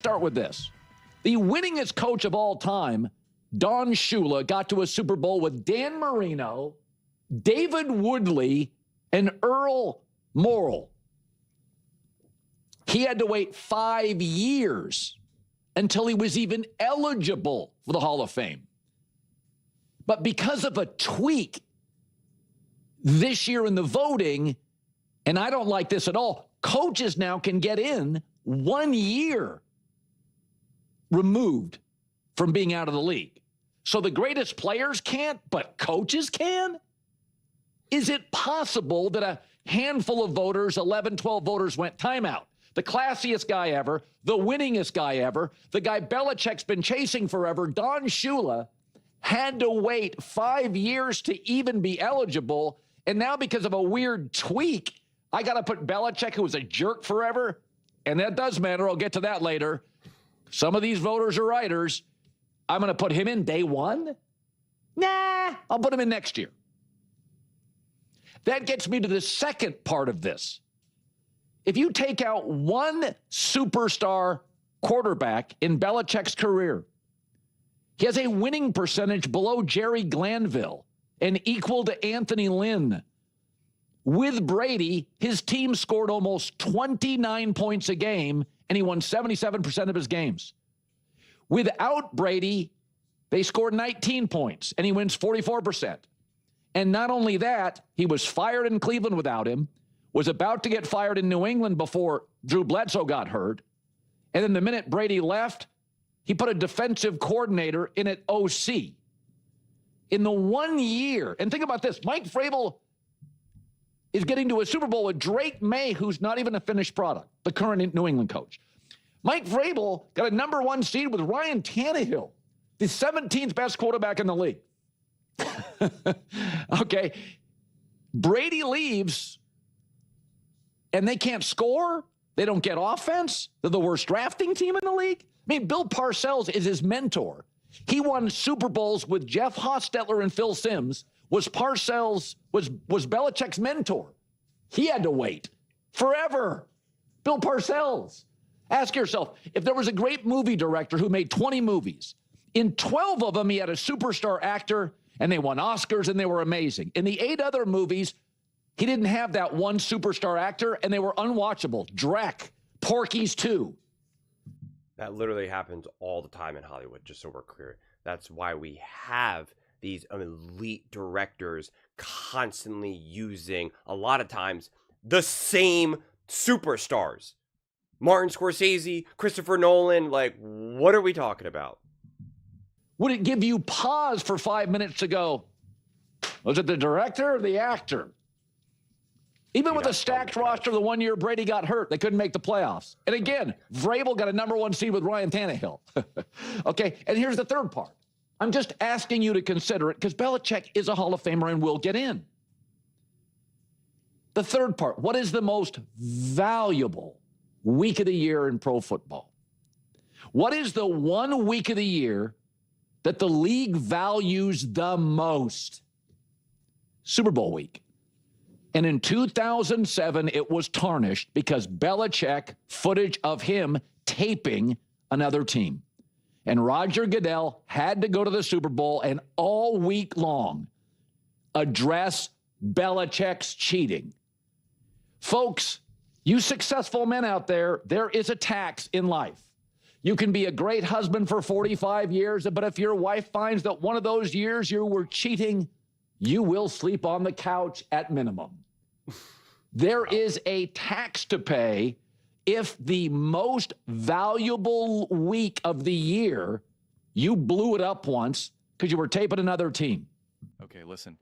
Start with this. The winningest coach of all time, Don Shula, got to a Super Bowl with Dan Marino, David Woodley, and Earl Morrall. He had to wait 5 years until he was even eligible for the Hall of Fame. But because of a tweak this year in the voting, and I don't like this at all, coaches now can get in 1 year removed from being out of the league. So the greatest players can't, but coaches can? Is it possible that a handful of voters, 11, 12 voters, went timeout? The classiest guy ever, the winningest guy ever, the guy Belichick's been chasing forever, Don Shula, had to wait 5 years to even be eligible. And now because of a weird tweak, I got to put Belichick, who was a jerk forever, and that does matter. I'll get to that later. Some of these voters are writers. I'm going to put him in day one? Nah, I'll put him in next year. That gets me to the second part of this. If you take out one superstar quarterback in Belichick's career, he has a winning percentage below Jerry Glanville and equal to Anthony Lynn. With Brady, his team scored almost 29 points a game, and he won 77% of his games. Without Brady, they scored 19 points, and he wins 44%. And not only that, he was fired in Cleveland without him, was about to get fired in New England before Drew Bledsoe got hurt. And then the minute Brady left, he put a defensive coordinator in at OC. In the 1 year, and think about this, Mike Vrabel is getting to a Super Bowl with Drake May, who's not even a finished product, the current New England coach. Mike Vrabel got a number 1 seed with Ryan Tannehill, the 17th best quarterback in the league. Okay. Brady leaves, and they can't score. They don't get offense. They're the worst drafting team in the league. I mean, Bill Parcells is his mentor. He won Super Bowls with Jeff Hostetler and Phil Simms. Was Belichick's mentor. He had to wait forever. Bill Parcells. Ask yourself, if there was a great movie director who made 20 movies, in 12 of them he had a superstar actor, and they won Oscars, and they were amazing. In the 8 other movies, he didn't have that one superstar actor, and they were unwatchable. Drek, Porky's 2. That literally happens all the time in Hollywood, just so we're clear. That's why we have these elite directors constantly using, a lot of times, the same superstars. Martin Scorsese, Christopher Nolan, like, what are we talking about? Would it give you pause for 5 minutes to go, was it the director or the actor? Even with a stacked roster, the 1 year Brady got hurt, they couldn't make the playoffs. And again, Vrabel got a number 1 seed with Ryan Tannehill. Okay, and here's the third part. I'm just asking you to consider it because Belichick is a Hall of Famer and will get in. The third part, what is the most valuable week of the year in pro football? What is the one week of the year that the league values the most? Super Bowl week. And in 2007, it was tarnished because Belichick, footage of him taping another team. And Roger Goodell had to go to the Super Bowl and all week long address Belichick's cheating. Folks, you successful men out there, there is a tax in life. You can be a great husband for 45 years, but if your wife finds that one of those years you were cheating, you will sleep on the couch at minimum. There is a tax to pay if the most valuable week of the year, you blew it up once because you were taping another team. Okay, listen.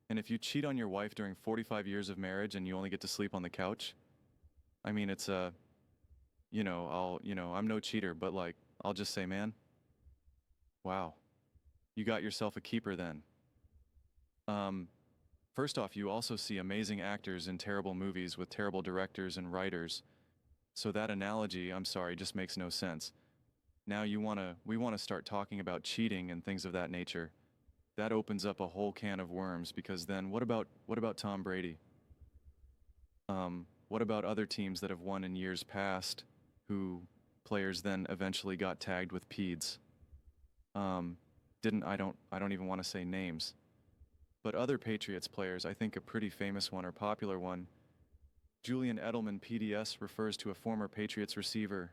And if you cheat on your wife during 45 years of marriage and you only get to sleep on the couch, I mean, it's I'm no cheater, but like, I'll just say, man, wow, you got yourself a keeper then. First off, you also see amazing actors in terrible movies with terrible directors and writers. So that analogy, I'm sorry, just makes no sense. Now we want to start talking about cheating and things of that nature. That opens up a whole can of worms, because then what about Tom Brady? What about other teams that have won in years past who players then eventually got tagged with peds. I don't even want to say names. But other Patriots players, I think a pretty famous one or popular one, Julian Edelman PDS, refers to a former Patriots receiver,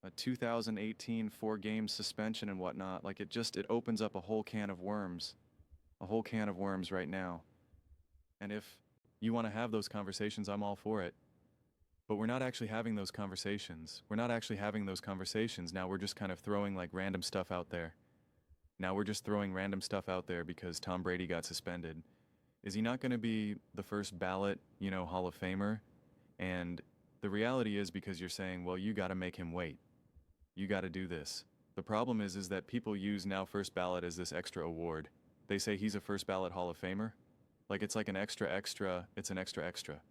a 2018 4-game suspension and whatnot. Like it opens up a whole can of worms right now. And if you want to have those conversations, I'm all for it. But we're not actually having those conversations. Now we're just kind of throwing like random stuff out there. Because Tom Brady got suspended. Is he not going to be the first ballot, Hall of Famer? And the reality is, because you're saying, well, you got to make him wait. You got to do this. The problem is that people use now first ballot as this extra award. They say he's a first ballot Hall of Famer. Like it's like an extra, it's an extra.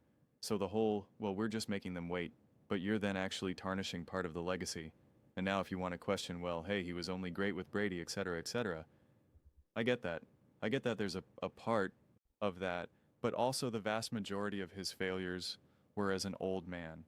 So the whole, well, we're just making them wait, but you're then actually tarnishing part of the legacy. And now if you want to question, well, hey, he was only great with Brady, etc., I get that. There's a part of that, but also the vast majority of his failures were as an old man.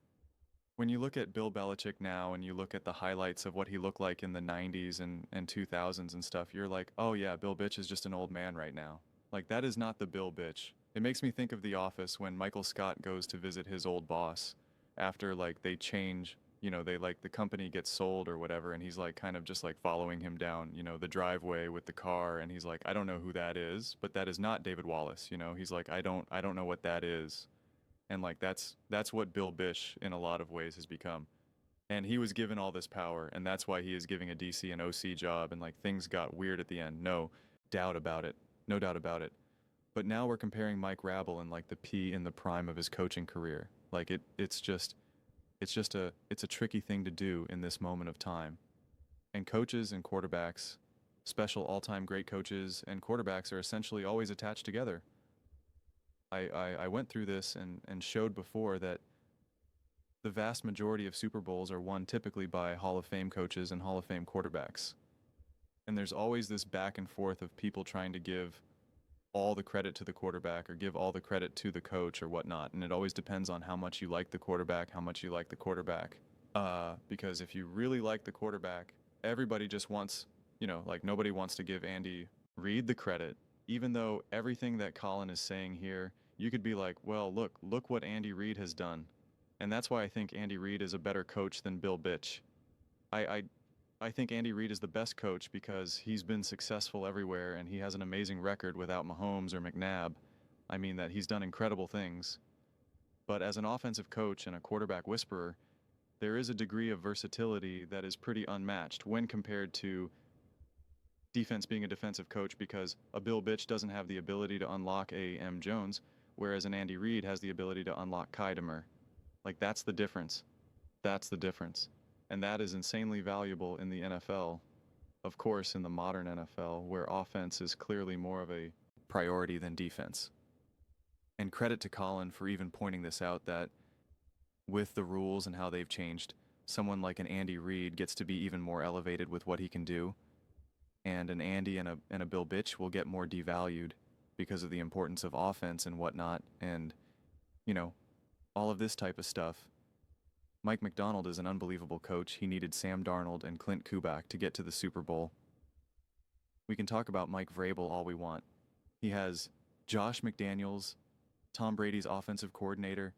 When you look at Bill Belichick now and you look at the highlights of what he looked like in the 90s and 2000s and stuff, you're like, oh yeah, Bill Bitch is just an old man right now. Like, that is not the Bill Bitch. It makes me think of The Office when Michael Scott goes to visit his old boss after, like, they change, the company gets sold or whatever, and he's, like, kind of just, like, following him down, the driveway with the car, and he's like, I don't know who that is, but that is not David Wallace, He's like, I don't know what that is. And, like, that's what Bill Bish, in a lot of ways, has become. And he was given all this power, and that's why he is giving a DC and OC job, and, like, things got weird at the end. No doubt about it. But now we're comparing Mike Rabel and, like, in the prime of his coaching career. Like, it's a tricky thing to do in this moment of time. And coaches and quarterbacks, special all-time great coaches and quarterbacks, are essentially always attached together. I went through this and showed before that the vast majority of Super Bowls are won typically by Hall of Fame coaches and Hall of Fame quarterbacks. And there's always this back and forth of people trying to give all the credit to the quarterback or give all the credit to the coach or whatnot. And it always depends on how much you like the quarterback, because if you really like the quarterback, everybody just wants, like, nobody wants to give Andy Reid the credit. Even though everything that Colin is saying here, you could be like, well, look what Andy Reid has done. And that's why I think Andy Reid is a better coach than Bill Bitch. I think Andy Reid is the best coach because he's been successful everywhere and he has an amazing record without Mahomes or McNabb. I mean that he's done incredible things. But as an offensive coach and a quarterback whisperer, there is a degree of versatility that is pretty unmatched when compared to defense being a defensive coach, because a Bill Bitch doesn't have the ability to unlock a M. Jones, whereas an Andy Reid has the ability to unlock Keidemer. Like, that's the difference. And that is insanely valuable in the NFL. Of course, in the modern NFL, where offense is clearly more of a priority than defense. And credit to Colin for even pointing this out, that with the rules and how they've changed, someone like an Andy Reid gets to be even more elevated with what he can do. And an Andy and a Bill Bitch will get more devalued because of the importance of offense and whatnot. And, all of this type of stuff. Mike McDonald is an unbelievable coach. He needed Sam Darnold and Clint Kubiak to get to the Super Bowl. We can talk about Mike Vrabel all we want. He has Josh McDaniels, Tom Brady's offensive coordinator,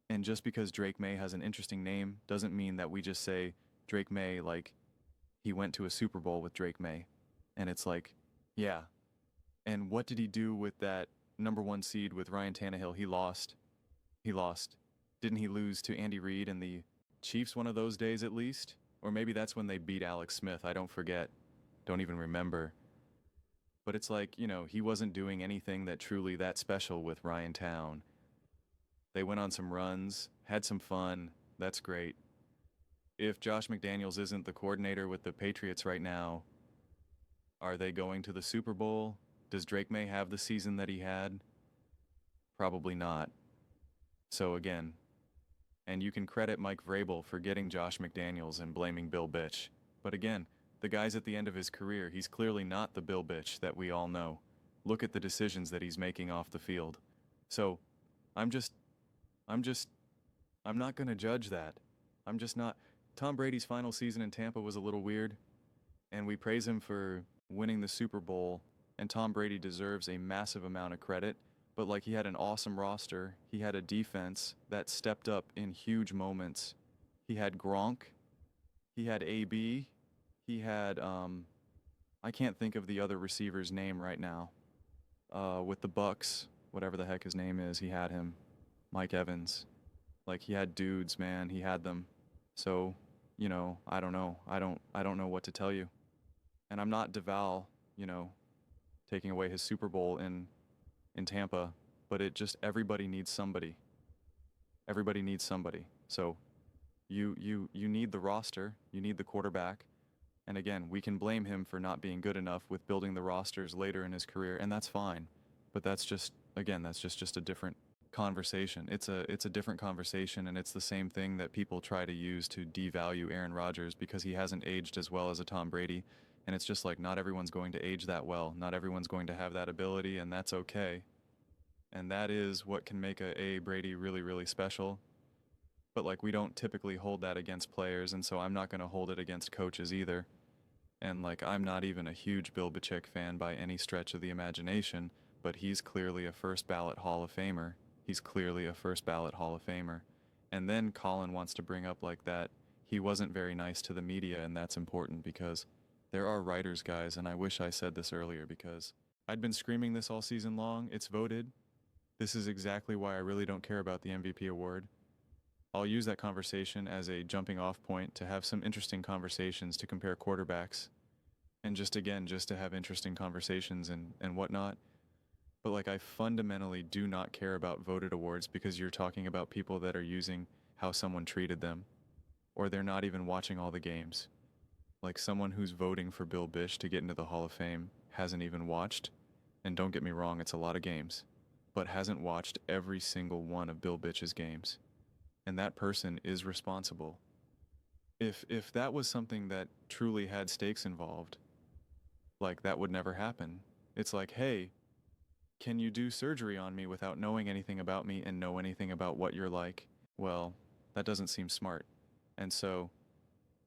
and just because Drake May has an interesting name doesn't mean that we just say Drake May like he went to a Super Bowl with Drake May. And it's like, yeah. And what did he do with that number 1 seed with Ryan Tannehill? He lost. Didn't he lose to Andy Reid and the Chiefs one of those days at least? Or maybe that's when they beat Alex Smith. I don't forget. Don't even remember. But it's like, he wasn't doing anything that truly that special with Ryan Town. They went on some runs, had some fun. That's great. If Josh McDaniels isn't the coordinator with the Patriots right now, are they going to the Super Bowl? Does Drake May have the season that he had? Probably not. So again, and you can credit Mike Vrabel for getting Josh McDaniels and blaming Bill Bitch. But again, the guy's at the end of his career. He's clearly not the Bill Bitch that we all know. Look at the decisions that he's making off the field. So, I'm not going to judge that. I'm just not. Tom Brady's final season in Tampa was a little weird, and we praise him for winning the Super Bowl, and Tom Brady deserves a massive amount of credit, but like he had an awesome roster, he had a defense that stepped up in huge moments. He had Gronk, he had AB, he had I can't think of the other receiver's name right now. With the Bucks, whatever the heck his name is, he had him. Mike Evans. Like he had dudes, man, he had them. So, you know, I don't know. I don't know what to tell you. And I'm not Deval, you know, taking away his Super Bowl in Tampa, but it just everybody needs somebody. Everybody needs somebody. So you need the roster, you need the quarterback. And again, we can blame him for not being good enough with building the rosters later in his career, and that's fine. But that's just, again, that's just a different conversation. It's a different conversation, and it's the same thing that people try to use to devalue Aaron Rodgers because he hasn't aged as well as a Tom Brady. And it's just like, not everyone's going to age that well. Not everyone's going to have that ability, and that's okay. And that is what can make a Brady really, really special. But like, we don't typically hold that against players, and so I'm not going to hold it against coaches either. And like, I'm not even a huge Bill Belichick fan by any stretch of the imagination, but he's clearly a first ballot Hall of Famer. He's clearly a first ballot Hall of Famer. And then Colin wants to bring up like that he wasn't very nice to the media, and that's important because there are writers, guys, and I wish I said this earlier because I'd been screaming this all season long. It's voted. This is exactly why I really don't care about the MVP award. I'll use that conversation as a jumping off point to have some interesting conversations to compare quarterbacks and just to have interesting conversations and whatnot. But like, I fundamentally do not care about voted awards because you're talking about people that are using how someone treated them, or they're not even watching all the games. Like, someone who's voting for Bill Bish to get into the Hall of Fame hasn't even watched, and don't get me wrong, it's a lot of games, but hasn't watched every single one of Bill Bish's games. And that person is responsible. If that was something that truly had stakes involved, like, that would never happen. It's like, hey, can you do surgery on me without knowing anything about me and know anything about what you're like? Well, that doesn't seem smart. And so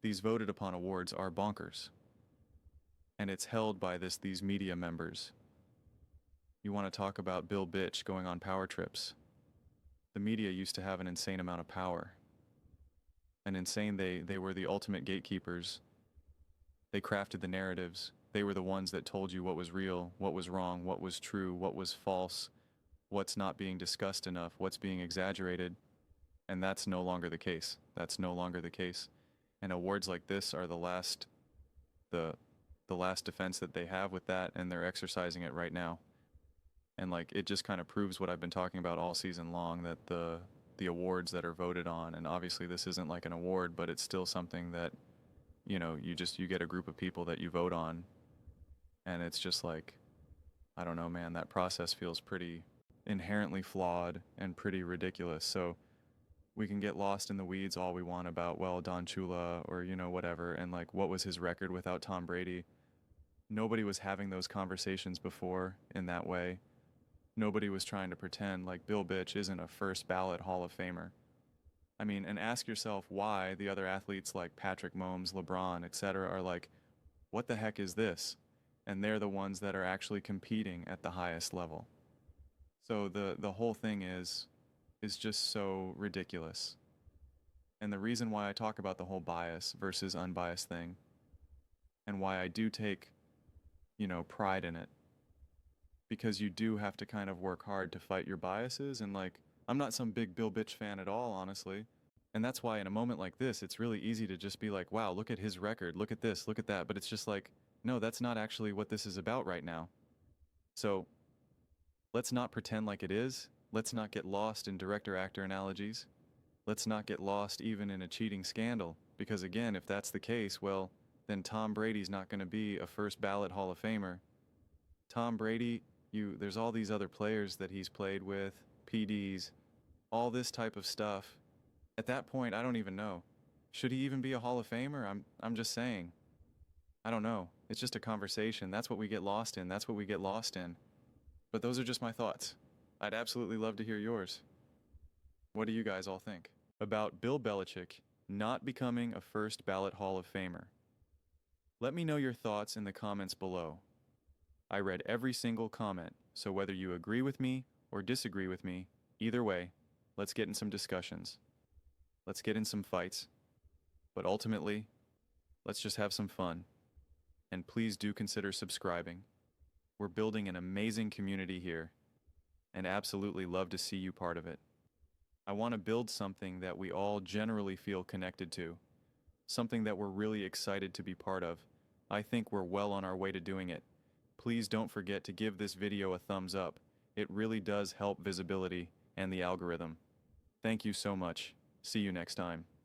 these voted upon awards are bonkers. And it's held by these media members. You want to talk about Bill Bitch going on power trips. The media used to have an insane amount of power. They were the ultimate gatekeepers. They crafted the narratives. They were the ones that told you what was real, what was wrong, what was true, what was false, what's not being discussed enough, what's being exaggerated. And that's no longer the case. That's no longer the case. And awards like this are the last defense that they have with that, and they're exercising it right now. And like, it just kind of proves what I've been talking about all season long, that the awards that are voted on, and obviously this isn't like an award, but it's still something that, you know, you get a group of people that you vote on, and it's just like, I don't know, man, that process feels pretty inherently flawed and pretty ridiculous. So we can get lost in the weeds all we want about, well, Don Chula or, you know, whatever, and like, what was his record without Tom Brady? Nobody was having those conversations before in that way. Nobody was trying to pretend like Bill Bitch isn't a first ballot Hall of Famer. I mean, and ask yourself why the other athletes like Patrick Mahomes, LeBron, etc. are like, what the heck is this? And they're the ones that are actually competing at the highest level. So the whole thing is just so ridiculous. And the reason why I talk about the whole bias versus unbiased thing, and why I do take, you know, pride in it, because you do have to kind of work hard to fight your biases. And like, I'm not some big Bill Bitch fan at all, honestly. And that's why in a moment like this, it's really easy to just be like, wow, look at his record, look at this, look at that. But it's just like, no, that's not actually what this is about right now. So let's not pretend like it is. Let's not get lost in director-actor analogies. Let's not get lost even in a cheating scandal. Because again, if that's the case, well, then Tom Brady's not going to be a first ballot Hall of Famer. Tom Brady, there's all these other players that he's played with, PDs, all this type of stuff. At that point, I don't even know. Should he even be a Hall of Famer? I'm just saying. I don't know. It's just a conversation. That's what we get lost in. That's what we get lost in. But those are just my thoughts. I'd absolutely love to hear yours. What do you guys all think? About Bill Belichick, not becoming a first ballot Hall of Famer. Let me know your thoughts in the comments below. I read every single comment, so whether you agree with me or disagree with me, either way, let's get in some discussions. Let's get in some fights. But ultimately, let's just have some fun. And please do consider subscribing. We're building an amazing community here, and absolutely love to see you part of it. I want to build something that we all generally feel connected to, something that we're really excited to be part of. I think we're well on our way to doing it. Please don't forget to give this video a thumbs up. It really does help visibility and the algorithm. Thank you so much. See you next time.